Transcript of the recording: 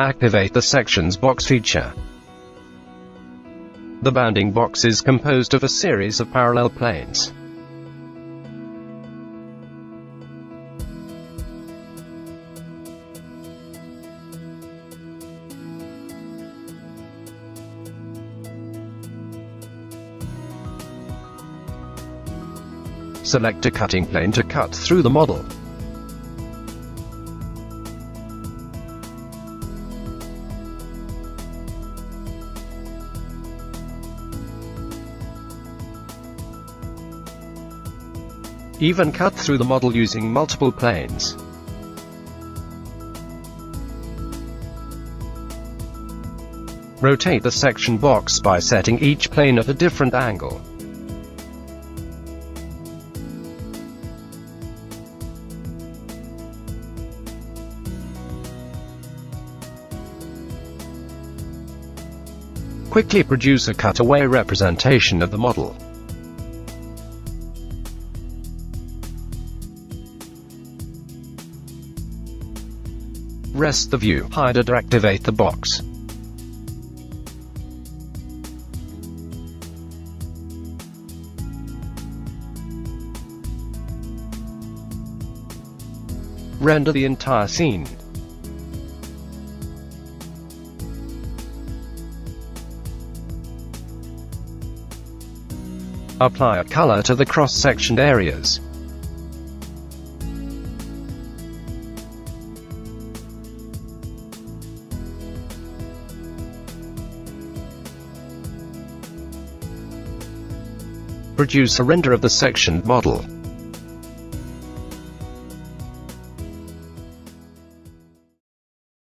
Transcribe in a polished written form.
Activate the Sections box feature. The bounding box is composed of a series of parallel planes. Select a cutting plane to cut through the model. Even cut through the model using multiple planes. Rotate the section box by setting each plane at a different angle. Quickly produce a cutaway representation of the model. Rest the view, hide or activate the box. Render the entire scene. Apply a color to the cross-sectioned areas. Produce a render of the sectioned model.